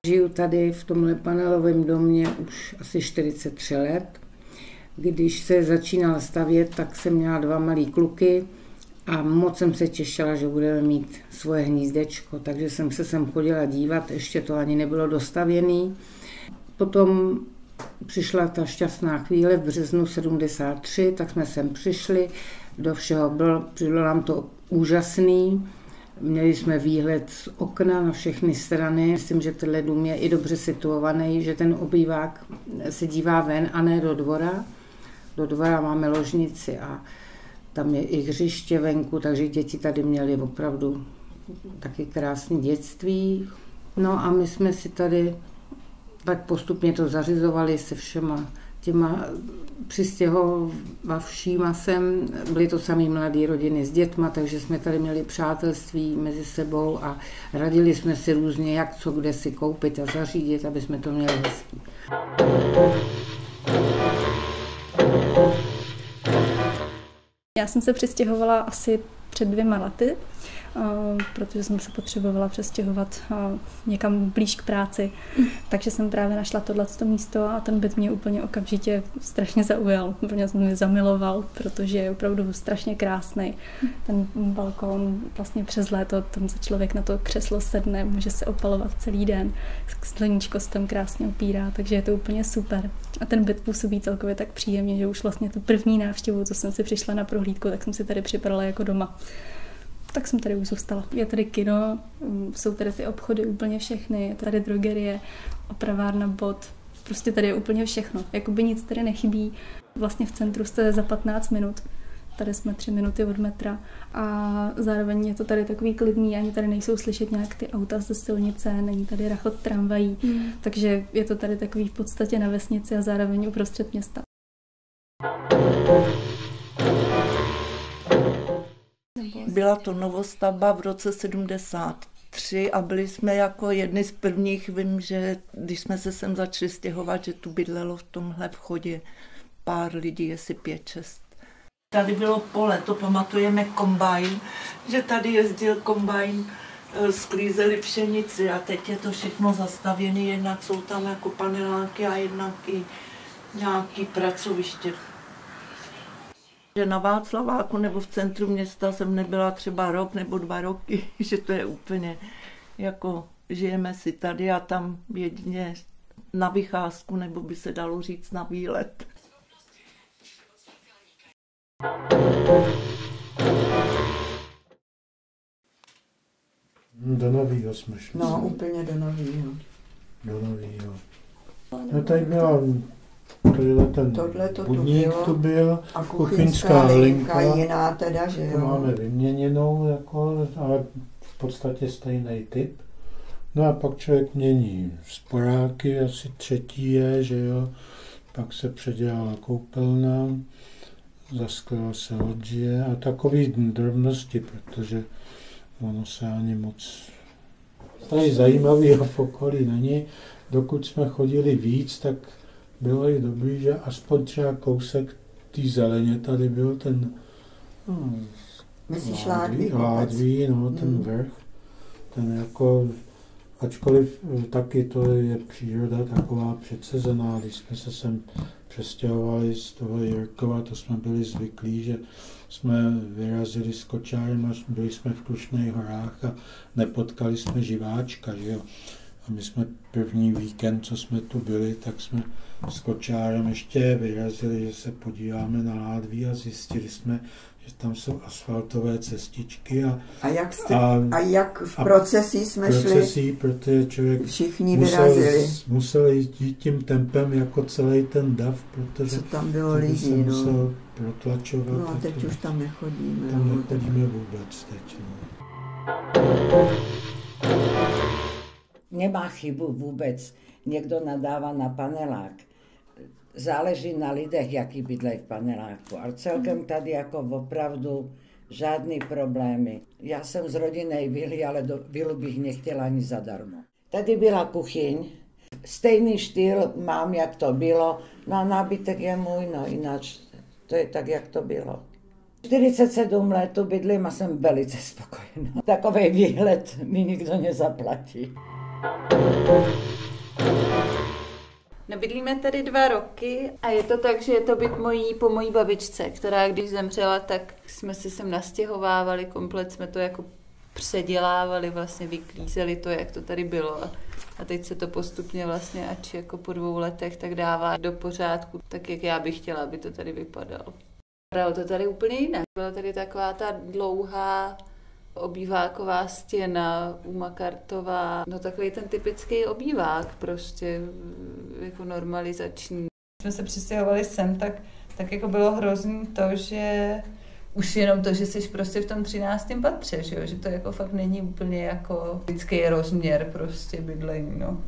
Žiju tady v tomhle panelovém domě už asi 43 let. Když se začínala stavět, tak jsem měla 2 malý kluky a moc jsem se těšila, že budeme mít svoje hnízdečko, takže jsem se sem chodila dívat, ještě to ani nebylo dostavěný. Potom přišla ta šťastná chvíle v březnu 73, tak jsme sem přišli, do všeho bylo nám to úžasný. Měli jsme výhled z okna na všechny strany. Myslím, že tenhle dům je i dobře situovaný, že ten obývák se dívá ven a ne do dvora. Do dvora máme ložnici a tam je i hřiště venku, takže děti tady měly opravdu taky krásné dětství. No a my jsme si tady tak postupně to zařizovali se všema těma přistěhovavšíma sem. Byly to samý mladé rodiny s dětma, takže jsme tady měli přátelství mezi sebou a radili jsme si různě, jak co kde si koupit a zařídit, aby jsme to měli hezký. Já jsem se přistěhovala asi před 2 lety, protože jsem se potřebovala přestěhovat někam blíž k práci. Takže jsem právě našla tohleto místo a ten byt mě úplně okamžitě strašně zaujal. Úplně jsem mě zamiloval, protože je opravdu strašně krásný. Ten balkón vlastně přes léto, tam se člověk na to křeslo sedne, může se opalovat celý den. Sluníčko se tam krásně opírá, takže je to úplně super. A ten byt působí celkově tak příjemně, že už vlastně tu první návštěvu, co jsem si přišla na prohlídku, tak jsem si tady připadala jako doma. Tak jsem tady už zůstala. Je tady kino, jsou tady ty obchody úplně všechny, je tady drogerie, opravárna bot, prostě tady je úplně všechno. Jakoby nic tady nechybí. Vlastně v centru jste za 15 minut, tady jsme 3 minuty od metra a zároveň je to tady takový klidný, ani tady nejsou slyšet nějak ty auta ze silnice, není tady rachot tramvají, takže je to tady takový v podstatě na vesnici a zároveň uprostřed města. Byla to novostavba v roce 73 a byli jsme jako jedni z prvních, vím, že když jsme se sem začali stěhovat, že tu bydlelo v tomhle vchodě pár lidí, jestli 5-6. Tady bylo pole, to pamatujeme kombajn, že tady jezdil kombajn, sklízeli pšenici a teď je to všechno zastavěné, jednak jsou tam jako paneláky a jednak i nějaký pracoviště. Že na Václaváku nebo v centru města jsem nebyla třeba rok nebo 2 roky, že to je úplně jako žijeme si tady a tam jedině na vycházku, nebo by se dalo říct na výlet. Do Novýho jsme šli. No, úplně do Novýho. Do Novýho. No tady byla ten budník tu byl, a kuchyňská linka, jiná teda, že jo. To máme vyměněnou, jako, ale v podstatě stejný typ. No a pak člověk mění sporáky, asi 3. je, že jo. Pak se předělala koupelna, zaskla se loďie a takový drobnosti, protože ono se ani moc tady zajímavého v okolí není. Dokud jsme chodili víc, tak bylo i dobrý, že aspoň třeba kousek té zeleně tady byl ten Ládví, no, ten vrch. Ten jako, ačkoliv taky to je příroda taková přecezená, když jsme se sem přestěhovali z toho Jirkova, to jsme byli zvyklí, že jsme vyrazili s kočárem a byli jsme v Krušných horách a nepotkali jsme živáčka, že jo. A my jsme první víkend, co jsme tu byli, tak jsme s kočárem ještě vyrazili, že se podíváme na Ládví a zjistili jsme, že tam jsou asfaltové cestičky. A jak v procesí jsme šli? Procesí, protože člověk všichni vyrazili. Musel jít tím tempem jako celý ten dav, protože co tam bylo lidí, se musel protlačovat. No a teď už tam nechodíme. Tam nechodíme vůbec teď. Nemá chybu vůbec. Někdo nadává na panelák. Záleží na lidech, jaký bydlejí v paneláku. Ale celkem tady jako opravdu žádný problémy. Já jsem z rodinnej vily, ale do vilu bych nechtěla ani zadarmo. Tady byla kuchyň. Stejný štýl mám, jak to bylo. No a nábytek je můj, no jinak to je tak, jak to bylo. 47 let tu bydlím a jsem velice spokojená. Takový výhled mi nikdo nezaplatí. No, bydlíme tady 2 roky a je to tak, že je to byt po mojí babičce, která když zemřela, tak jsme se sem nastěhovávali, komplet jsme to jako předělávali, vlastně vyklízeli to, jak to tady bylo. A teď se to postupně vlastně, ač jako po 2 letech, tak dává do pořádku, tak jak já bych chtěla, aby to tady vypadalo. Bylo to tady úplně jinak. Byla tady taková ta dlouhá obýváková stěna, umakartová, no takový ten typický obývák prostě, jako normalizační. Jsme se přistěhovali sem, tak jako bylo hrozný to, že už jenom to, že jsi prostě v tom 13. patře, že to jako fakt není úplně jako lidský rozměr prostě bydlení, no.